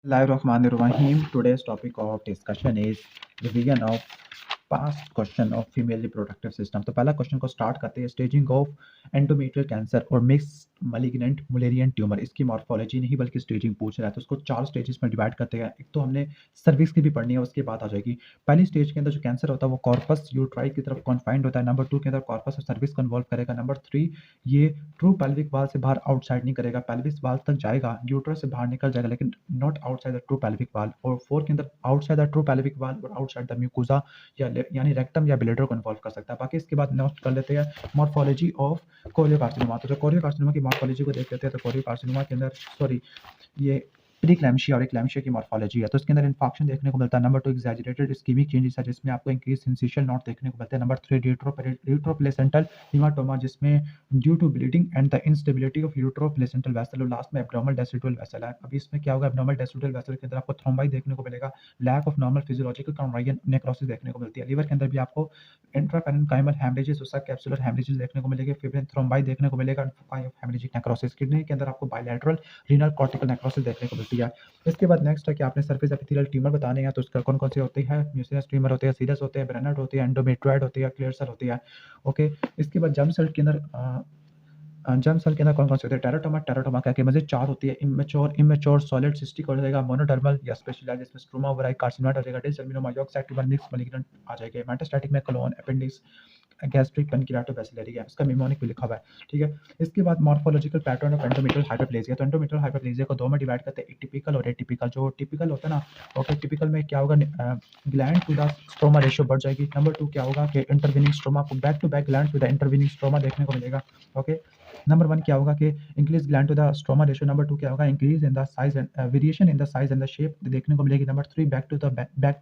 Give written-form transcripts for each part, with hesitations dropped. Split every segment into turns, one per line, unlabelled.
Bismillahirrahmanirrahim. Today's topic of discussion is revision of past question of female reproductive system. तो पहला question को start करते हैं staging of endometrial cancer और mix malignant Mullerian tumour. इसकी morphology नहीं बल्कि स्टेजिंग पूछ रहा है, तो उसको चार स्टेजेस में डिवाइड करते हैं। एक तो हमने सर्विक्स की भी पढ़नी है, उसके बाद आ जाएगी। पहली स्टेज के अंदर जो कैंसर होता है वो कॉर्पस यूट्राई की तरफ कॉन्फाइंड होता है। नंबर 2 के अंदर कॉर्पस और सर्विक्स को इन्वॉल्व करेगा। नंबर 3 ये ट्रू पेल्विक वाल से बाहर आउटसाइड नहीं करेगा, पेल्विक वाल तक जाएगा, यूट्रस से बाहर निकल जाएगा लेकिन not outside the true pelvic वाल। और 4 के अंदर आउटसाइड द ट्रू पेल्विक वाल और आउटसाइड द म्यूकोसा यानी रेक्टम या ब्लेडर को इन्वॉल्व कर सकता है। बाकी इसके बाद नेक्स्ट कर लेते हैं मॉर्फोलॉजी ऑफ कोरियोकार्सिनोमा। तो जो कोरियोकार्सिनोमा की मॉर्फोलॉजी को देख लेते हैं, तो कोरियोकार्सिनोमा के अंदर ये प्रीक्लैम्सिया और एक्लैम्सिया की मॉर्फोलॉजी है। तो इसके अंदर इंफाक्शन देखने को मिलता है। नंबर 2 एक्सैजरेटेड इस्केमिक चेंजेस है जिसमें आपको इंक्रीज सेंसेशन नॉट देखने को मिलता है। नंबर 3 यूट्रोप्लेसेंटल हीमाटोमा जिसमें due to bleeding and the instability of uteroplacental vessel. और लास्ट में एब्डोमिनल डेसिडुअल वेसल है। अभी इसमें क्या होगा, एब्डोमिनल डेसिडुअल वेसल के अंदर आपको थ्रोम्बाई देखने को मिलेगा, लैक ऑफ नॉर्मल फिजियोलॉजिकल कॉन्ड्राइगन नेक्रोसिस देखने को मिलती है। लीवर के अंदर भी आपको इंट्रापेरेन्काइमल हेमरेजेस और कैप्सुलर हेमरेजेस देखने को मिलेंगे, फिब्रिन थ्रोम्बाई देखने को मिलेगा, हेमरेजिक नेक्रोसिस। किडनी के अंदर आपको बायलैटरल रीनल कॉर्टिकल नेक्रोसिस देखने को मिलती है। इसके बाद नेक्स्ट है कि आपने सरफेस एपिथेलियल ट्यूमर बताने हैं, तो उसका कौन कौन से होते हैं। म्यूसिनस ट्यूमर होते हैं, सीरस होते हैं, ब्रेनर्ड होते हैं, एंडोमेट्रॉइड होती है, क्लियर सेल होती है। ओके, इसके बाद जर्म सेल के अंदर कौन कौन से होते हैं। टेराटोमा क्या मजे 4 होती है। इमेच्योर सॉलिड सिस्टिक हो जाएगा, मोनोडर्मल या स्पेशलाइज्ड जिसमें स्ट्रोमा ओवराई कार्सिनोइड हो जाएगा, डिसल्मिनोमा योक्साइड ट्यूमर मिक्स मैलिग्नेंट आ जाएगा। मेटास्टैटिक में कोलोन अपेंडिक्स गैस्ट्रिक पैनक्रियाटोबैसिलरी है, इसका निमोनिक भी लिखा हुआ है। ठीक है, इसके बाद morphological pattern of endometrial hyperplasia. तो एंडोमेट्रियल हाइपरप्लेजिया को दो में डिवाइड करते हैं, टिपिकल और एटिपिकल। जो टिपिकल होता है ना, ओके, टिपिकल में क्या होगा, gland to the stroma ratio बढ़ जाएगी। नंबर 2 क्या होगा कि इंटरविनिंग स्ट्रोमा को back to back gland to the intervening stroma देखने को मिलेगा। ओके, नंबर 1 क्या होगा कि increase gland to the stroma ratio. Number 2 क्या होगा, increase in the size and variation in the size and the shape देखने को मिलेगी। Number 3 back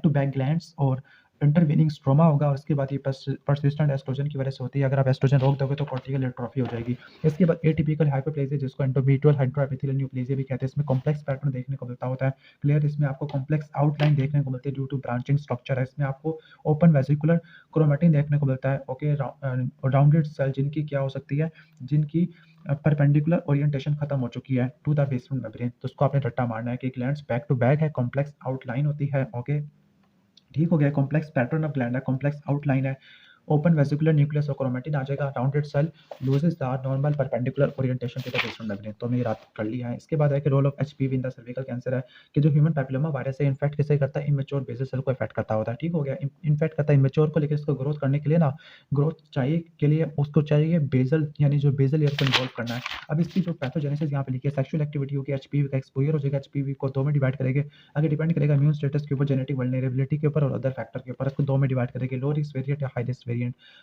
to back glands और इंटरवीनिंग स्ट्रोमा होगा। और इसके बाद ये परसिस्टेंट एस्ट्रोजन की वजह से होती है। अगर आप एस्ट्रोजन रोक दोगे तो कॉर्टिकल एट्रोफी हो जाएगी। इसके बाद एटिपिकल हाइपरप्लेजिया जिसको एंडोमेट्रियल हाइड्रोएपिथेलियल न्यूप्लेजिया भी कहते हैं, इसमें कॉम्प्लेक्स पैटर्न देखने को मिलता होता है। क्लियर, इसमें आपको कॉम्प्लेक्स आउटलाइन देखने को मिलती है ड्यू टू ब्रांचिंग स्ट्रक्चर है। इसमें आपको ओपन वेसिकुलर क्रोमैटिन देखने को मिलता है। ओके, राउंडेड सेल जिनकी क्या हो सकती है, जिनकी परपेंडिकुलर ओरिएंटेशन खत्म हो चुकी है टू द बेसमेंट मेम्ब्रेन। तो उसको आपने रट्टा मारना है कि ग्लैंड्स बैक टू बैक है, कॉम्प्लेक्स आउटलाइन होती है। ओके, ठीक हो गया। कॉम्प्लेक्स पैटर्न ऑफ ग्लैंड है, कॉम्प्लेक्स आउटलाइन है, ओपन वेसिकुलर न्यूक्लियस और क्रोमैटिन आ जाएगा। Rounded cell loses the normal perpendicular orientation to the basement membrane. तो हमने ये रात कर लिया है। इसके बाद है कि role of HPV in the cervical cancer है कि जो ह्यूमन पैपिलोमा वायरस है इन्फेक्ट कैसे करता है, इमेच्योर बेसल सेल को इफेक्ट करता होता है। ठीक हो गया, इन्फेक्ट करता है इमेच्योर को, लेकिन इसको ग्रोथ करने के लिए ना, ग्रोथ चाहिए के लिए उसको चाहिए बेसल, यानी जो बेसल ईयर को इन्वॉल्व करना है। अब इसकी जो पैथोजेनेसिस यहाँ पे लिखी है, सेक्सुअल एक्टिविटी होगी, एचपीवी का एक्सपोजर हो जाएगा। एचपीवी को दो में डिवाइड करेंगे, आगे डिपेंड करेगा इम्यून स्टेटस के ऊपर, जेनेटिक वल्नरेबिलिटी के ऊपर और अदर फैक्टर के ऊपर। इसको दो में डिवाइड करेंगे, लो रिस्क वेरिएंट या high risk variant.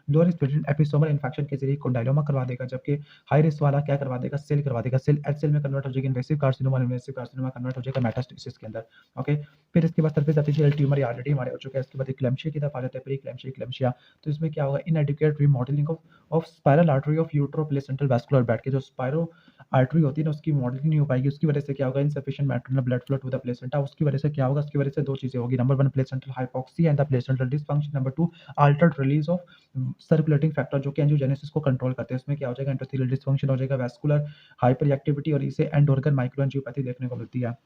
Low risk variant episomal infection के जरिए कोंडाइलोमा करवा देगा, जबकि हाई रिस्क वाला क्या करवा देगा, सेल करवा देगा। सेल एच सेल में कन्वर्ट हो जाएगी, इन्वेसिव कार्सिनोमा कन्वर्ट हो जाएगा मेटास्टेसिस के अंदर। ओके, फिर इसके बाद सरफेस एपिथेलियल ट्यूमर ये ऑलरेडी हमारे हो चुका है। इसके बाद एक्लैम्सिया की तरफ आ जाते हैं, प्री एक्लैम्सिया। तो इसमें क्या होगा, inadequate remodelling of spiral artery of uteroplacental vascular bed के जो स्पाइरो आर्टरी होती है ना, उसकी मॉडलिंग नहीं हो पाएगी। उसकी वजह से क्या होगा, insufficient maternal blood flow to the placenta. उसकी वजह से क्या होगा, उसकी वजह से दो चीजें होगी। Number 1 placental hypoxia and the placental dysfunction. Number 2 Altered release of circulating factor जो कि एंजियोजेनेसिस को कंट्रोल करते हैं। इसमें क्या हो जाएगा, एंडोथेलियल डिसफंक्शन हो जाएगा, वैस्कुलर हाइपर एक्टिविटी और इसे एंड ऑर्गन माइक्रोएंजियोपैथी देखने को मिलती है।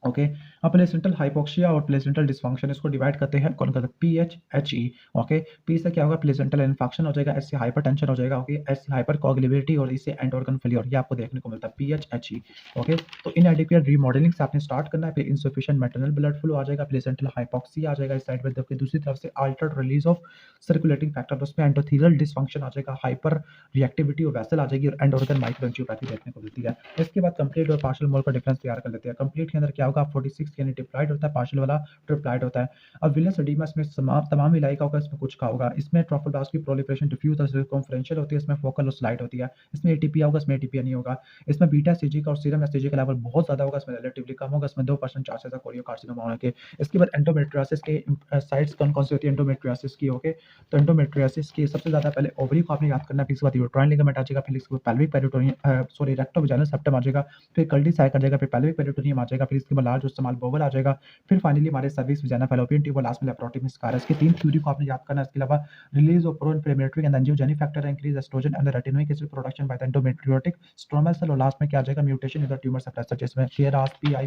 ओके, अब प्लेसेंटल हाइपोक्सिया और प्लेसेंटल डिसफंक्शन इसको डिवाइड करते हैं कौन करते हैं, PHHE। ओके, पी से क्या होगा, प्लेसेंटल इन्फेक्शन हो जाएगा, एच से हाइपरटेंशन हो जाएगा। ओके, एच से हाइपर कोगुलेबिलिटी और इससे एंड ऑर्गन फेलियर, ये आपको देखने को मिलता है PHHE। ओके, तो इनएडिक्वेट रीमॉडलिंग से आपने स्टार्ट करना है, फिर इनसफिशिएंट मैटरनल ब्लड फ्लो आ जाएगा, प्लेसेंटल हाइपोक्सिया आ जाएगा इस साइड में, जबकि दूसरी तरफ से Altered release of circulating factor, उसमें एंडोथेलियल डिसफंक्शन आ जाएगा, हाइपर रिएक्टिविटी और वेसल आ जाएगी और एंड ऑर्गन माइक्रोएंजियोपैथी देखने को मिलती है। इसके बाद कंप्लीट और पार्शियल मोल का डिफरेंस तैयार कर लेते हैं। कंप्लीट के अंदर क्या होगा, 46 यानी डिप्लॉइड होता है, पार्शियल वाला ट्रिप्लॉइड होता है। अब विलस एडिमा इसमें तमाम इलाई का होगा, इसमें कुछ का होगा। इसमें ट्रोफोब्लास्ट की प्रोलिफरेशन डिफ्यूज और सर्कमफ्रेंशियल होती है, इसमें फोकल और स्लाइड होती है। इसमें एटीपी होगा, इसमें एटीपी नहीं होगा। इसमें बीटा एसटीजी का और सीरम एसटीजी का लेवल बहुत ज्यादा होगा, इसमें रिलेटिवली कम होगा, इसमें 2% चांसेस है कोरियोकार्सिनोमा होने के। इसके बाद एंडोमेट्रियोसिस के साइट्स कौन कौन सी होती है एंडोमेट्रियोसिस की। ओके, तो एंडोमेट्रियोसिस की सबसे ज्यादा पहले ओवरी को आपने याद करना है, फिर इसके बाद यूट्राइन लिगामेंट आ जाएगा, फिर इसके बाद पेल्विक पेरिटोनियम रेक्टोवेजाइनल सेप्टम आ जाएगा, फिर कल्डी साइक आ जाएगा, फिर पेल्विक पेरिटोनियम आ जाएगा, फिर इसके बाद लार्ज जो स्मॉल बोवल आ जाएगा, फिर फाइनली हमारे सर्विक्स वजाइना फैलोपियन ट्यूब और लास्ट में लेप्रोटिक स्कारस। की 3 थ्योरी को आपने याद करना है। इसके अलावा release of proinflammatory and angiogenic factor increase oestrogen and retinoic acid production by the endometriotic stromal cell और लास्ट में क्या आ जाएगा mutation in the tumour suppressor जिसमें KRAS PI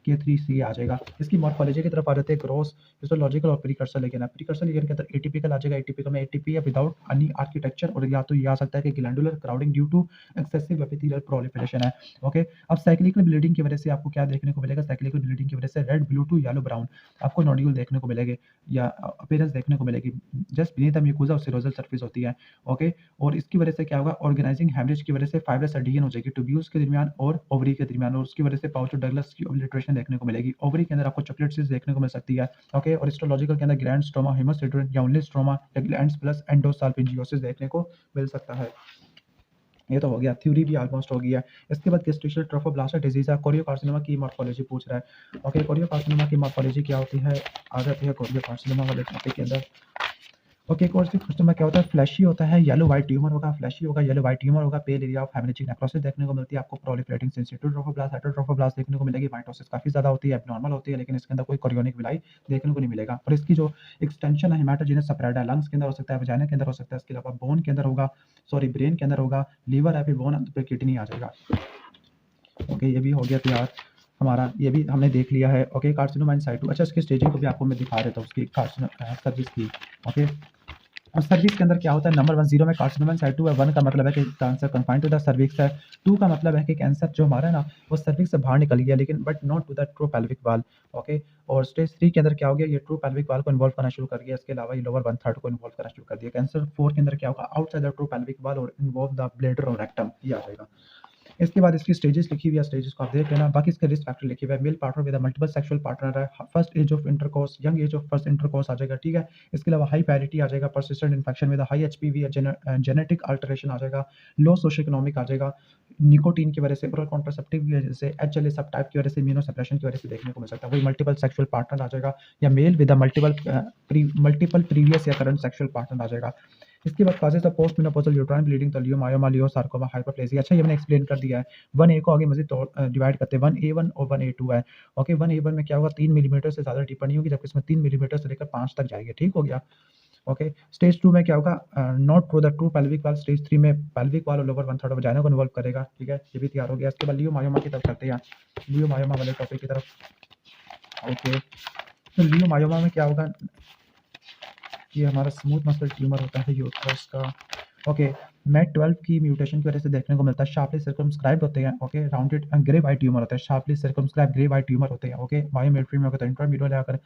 K3C आ जाएगा। इसकी मॉर्फोलॉजी की तरफ आ जाते हैं। ग्रोस फिजियोलॉजिकल और प्रीकर्सर लिगेंड है। प्रीकर्सर लिगेंड के अंदर एटीपिकल आ जाएगा। एटीपिकल में एटीपी है विदाउट एनी आर्किटेक्चर और या तो ये आ सकता है कि glandular crowding due to excessive epithelial proliferation है। ओके, अब साइक्लिकल ब्लीडिंग की वजह से आपको क्या देखने को मिलेगा? साइक्लिकल ब्लीडिंग की वजह से red blue to yellow brown आपको नोड्यूल देखने को मिलेंगे या अपीयरेंस देखने को मिलेगी जस्ट बीनीथ द म्यूकोसा और सेरोजल सरफेस होती है। ओके, और इसकी वजह से क्या होगा? ऑर्गेनाइजिंग हेमरेज की वजह से फाइब्रस एडिशन हो जाएगी ट्यूब्यूल्स के दरमियान और ओवरी के दरमियान और उसकी वजह से पाउच डगलस की ओब्लिटरेशन देखने को मिलेगी। ओवरी के अंदर आपको चॉकलेट सीड्स देखने को मिल सकती है। ओके, और हिस्टोलॉजिकल के अंदर ग्लैंड स्ट्रोमा हेमोसिडोन या ओनली स्ट्रोमा या ग्लैंड्स प्लस एंडोसाल्पिंजियोसिस देखने को मिल सकता है। ये तो हो गया, थ्योरी भी ऑलमोस्ट हो गई है। इसके बाद गेस्ट्रिशियल ट्रोफोब्लास्ट डिजीज है। कोरियोकार्सिनोमा की मॉर्फोलॉजी पूछ रहा है। ओके, कोरियोकार्सिनोमा की मॉर्फोलॉजी क्या होती है? आ जाती है कोरियोकार्सिनोमा वाले टॉपिक के अंदर। ओके, कोरियोकार्सिनोमा क्या होता है? फ्लैशी होता है, येलो व्हाइट ट्यूमर होगा, फ्लैशी होगा, येलो व्हाइट ट्यूमर होगा, पेल एरिया ऑफ हेमरेजिक नेक्रोसिस देखने को मिलती है आपको। प्रोलिफरेटिंग सेंसिटिव ट्रोफोब्लास्ट, हेटेरोट्रोफोब्लास्ट देखने को मिलेगी। माइटोसिस काफी ज्यादा होती है, एब्नॉर्मल होती है, लेकिन इसके अंदर कोई कोरियोनिक विलाई देखने को नहीं मिलेगा। और इसकी जो एक्सटेंशन है हेमाटोजेनस स्प्रेड है, लंग्स के अंदर हो सकता है, वजाइना के अंदर हो सकता है, इसके अलावा बोन के अंदर होगा, सॉरी ब्रेन के अंदर होगा, लीवर है, फिर बोन पे किडनी आ जाएगा। ओके, ये भी हो गया तैयार हमारा, ये भी हमने देख लिया है। Okay, carcinoma in situ. अच्छा, इसकी स्टेजिंग को भी आपको मैं दिखा देता हूँ उसकी कार्सिनो सर्विस की। ओके, और सर्विक्स के अंदर क्या होता है? नंबर 1 0 में कार्सिनोमा इन साइटू है। 1 का मतलब है कि cancer confined to the cervix है। 2 का मतलब है कि कैंसर जो हमारा है ना वो सर्विक्स से बाहर निकल गया लेकिन but not to the true pelvic wall. Okay, और स्टेज 3 के अंदर क्या हो गया? ये ट्रू पेल्विक वॉल को इन्वॉल्व करना शुरू कर दिया। इसके अलावा ये लोअर 1/3 को इन्वॉल्व करना शुरू कर दिया। कैंसर 4 के अंदर क्या होगा? Outside the true pelvic wall और इन्वॉल्व द ब्लैडर और रेक्टम, ये आ जाएगा। इसके बाद इसकी स्टेजेस लिखी हुई है, स्टेजेस को आप देख लेना। बाकी इसके रिस्क फैक्टर लिखे हुए हैं। Male partner with multiple sexual partner है, first age of intercourse, young age of first intercourse आ जाएगा, ठीक है। इसके अलावा हाई पैरिटी आ जाएगा, persistent infection with high HPV, genetic alteration आ जाएगा, लो सोशो इकोनॉमिक आ जाएगा, निकोटीन की वजह से, ओरल कॉन्ट्रासेप्टिव की वजह से, एचएलए सब टाइप की वजह से, इम्यूनो सप्रेशन की वजह से देखने को मिल सकता है। वही मल्टीपल सेक्सुअल पार्टनर आ जाएगा या मेल विद मल्टीपल प्रीवियस या करंट सेक्सुअल पार्टनर आ जाएगा। इसके बाद causes of post menopausal uterine bleeding, तो लियोमायोमा, लियोसार्कोमा, हाइपरप्लेजिया। अच्छा, ये मैंने एक्सप्लेन कर दिया है। 1A को आगे मजीद डिवाइड करते हैं। 1A1 और 1A2 है। ओके, 1A1 में क्या होगा? 3 मिलीमीटर से ज़्यादा डीपर नहीं होगी, जबकि इसमें 3 मिलीमीटर से लेकर 5 तक जाएगी, ठीक हो गया। ओके, स्टेज 2 में क्या होगा? Not through the true pelvic wall. Stage 3 में पेल्विक वॉल और लोअर 1/3 वजाइना को इन्वॉल्व करेगा, ठीक है। ये भी तैयार हो गया। इसके बाद लियोमायोमा की तरफ चलते हैं, लियोमायोमा वाले टॉपिक की तरफ। ओके, तो लियोमायोमा में क्या होगा? ये हमारा स्मूथ मसल ट्यूमर होता है यूट्रस का। ओके, MET 12 की म्यूटेशन की वजह से देखने को मिलता है। शार्पली सर्कमस्क्राइब्ड होते हैं। Okay, rounded grey white tumour होता है, sharply circumscribed grey white tumour होते हैं। ओके, मायोमेट्री में होगा तो इंट्राम्यूरल है, अगर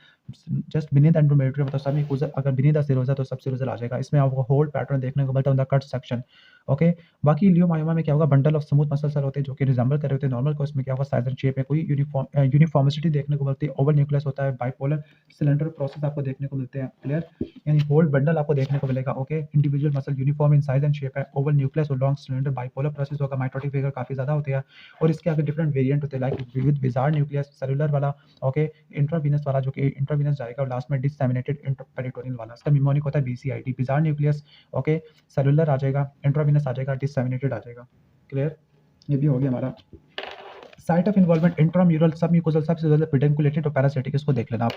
जस्ट बिनीथ एंडोमेट्री में तो सब म्यूकोसा, अगर बिनीथ द सेरोसा तो सब सेरोसल आ जाएगा। इसमें आपको होल पैटर्न देखने को मिलता है on the cut section. Okay, बाकी लियोमायोमा में क्या होगा? Bundle of smooth muscle cell होते हैं जो कि रिजेंबल कर रहे होते हैं नॉर्मल को। इसमें क्या होगा? साइजन शेप है, कोई यूनिफॉर्मिटी देखने को मिलती है। ओवल न्यूक्लियस होता है, बाइपोलर सिलेंडर प्रोसेस आपको देखने को मिलते हैं, क्लियर, यानी होल बंडल आपको देखने को मिलेगा। Okay, individual muscle uniform in size and shape है, ओवल न्यूक्लियस और लॉन्ग सिलेंडर, बाइपोलर प्रोसेस होगा, माइटोटिक फिगर काफी ज्यादा होते हैं। और इसके आगे डिफरेंट वेरिएंट होते हैं, like with wizard nucleus, cellular वाला, ओके, इंट्रावीनस वाला जो कि इंट्रावीनस जाएगा, और लास्ट में डिससेमिनेटेड इंट्रापेरिटोनियल वाला। इसका निमोनिक होता है BCID, विजार्ड न्यूक्लियस, ओके, सेलुलर आ जाएगा, इंट्रावीनस आ जाएगा, डिससेमिनेटेड आ जाएगा, क्लियर। ये भी हो गया हमारा। साइट ऑफ इन्वॉल्वमेंट इंट्राम्यूरल, सब म्यूकोसल, सबसे ज्यादा पेडिकुलेटेड और पैरासिटिक, इसको देख लेना आप।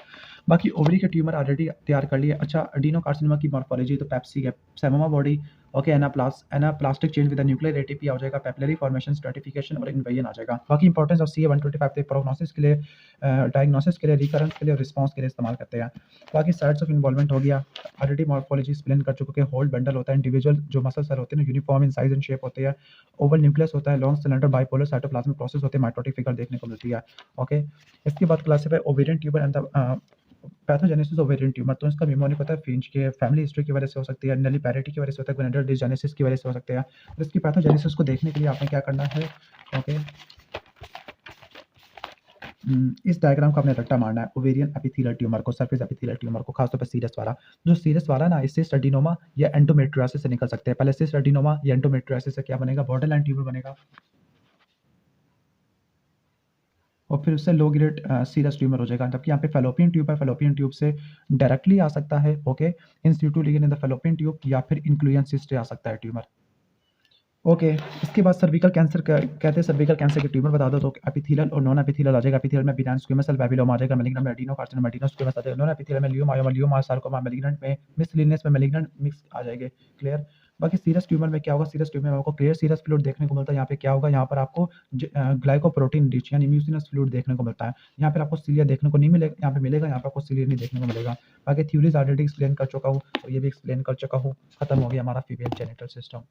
बाकी ओवरी के ट्यूमर ऑलरेडी तैयार कर लिए। अच्छा, एडिनोकार्सिनोमा की मॉर्फोलॉजी तो पेप्सी है, psammoma body, okay, anaplastic change with nuclear ATP आ जाएगा, पेपिलरी फॉर्मेशन, स्ट्रैटिफिकेशन और इन्वेजन आ जाएगा। बाकी इंपॉर्टेंस ऑफ CA-125 थे प्रोग्नोसिस के लिए, डायग्नोसिस के लिए, रिकरेंस के लिए और रिस्पांस के लिए इस्तेमाल करते हैं। बाकी साइट्स ऑफ इन्वॉल्वमेंट हो गया, ऑलरेडी मॉर्फोलॉजी एक्सप्लेन कर चुके हैं। होल बंडल होता है, इंडिविजुअल जो मसल सेल होते हैं uniform in size and shape होते हैं, ओवल न्यूक्लियस होता है, long cylinder, bipolar cytoplasmic process होते हैं, माइटोटिक फिगर देखने को मिलती है। ओके, इसके बाद classify ovarian tuber and the pathogenesis ovarian tumour, तो इसका निमोनिक होता है फिंच के, फैमिली हिस्ट्री की वजह से हो सकती है, नलीपैरिटी की वजह से होता है, गोनेडल डिसजेनेसिस की वजह से हो सकते हैं। तो इसकी पैथोजेनेसिस को देखने के लिए आपने क्या करना है? ओके, इस डायग्राम को आपने रट्टा मारना है, ओवेरियन एपिथेलियल ट्यूमर को, सरफेस एपिथेलियल ट्यूमर को, खासतौर पर सीरस वाला। जो सीरस वाला ना, इससे एडिनोमा या एंडोमेट्रियोसिस से निकल सकते हैं। पहले सिस्ट एडिनोमा या एंडोमेट्रियोसिस से क्या बनेगा? बॉर्डरलाइन ट्यूमर बनेगा, और फिर उससे लो ग्रेड सीरस ट्यूमर हो जाएगा। जबकि यहाँ पे फैलोपियन ट्यूब है, फैलोपियन ट्यूब से डायरेक्टली आ सकता है, okay, in Situ ligand in the fallopian tube, या फिर इंक्लूजन सिस्ट से आ सकता है ट्यूमर। ओके, इसके बाद सर्विकल कैंसर कहते हैं सर्विकल कैंसर के ट्यूमर बता दो तो एपिथेलियल और नॉन एपिथेलियल आ जाएगा। एपिथेलियल में बिनाइन स्क्वेमस सेल पैपिलोमा आ जाएगा, मैलिग्नेंट में एडिनोकार्सिनोमा एडिनो स्क्वेमस आ जाएगा, नॉन एपिथेलियल में लियोमायोमा लियोमा सार्कोमा, मैलिग्नेंट में मिसलिनियस में मैलिग्नेंट मिक्स आ जाएंगे। क्लियर। बाकी सीरस ट्यूमर में क्या होगा, सीरस ट्यूमर में आपको क्लियर सीरस फ्लूइड देखने को मिलता है। यहाँ पे क्या होगा, यहाँ पर आपको ग्लाइकोप्रोटीन रिच यानी म्यूसिनस फ्लूइड देखने को मिलता है। यहाँ पर आपको सीलिया देखने को नहीं मिलेगा, यहाँ पे मिलेगा, यहाँ पर आपको सीलिया नहीं देखने को मिलेगा। बाकी थ्योरीज ऑलरेडी एक्सप्लेन कर चुका हूँ और ये भी एक्सप्लेन कर चुका हूँ। खत्म हो गया हमारा फीमेल जेनिटल सिस्टम।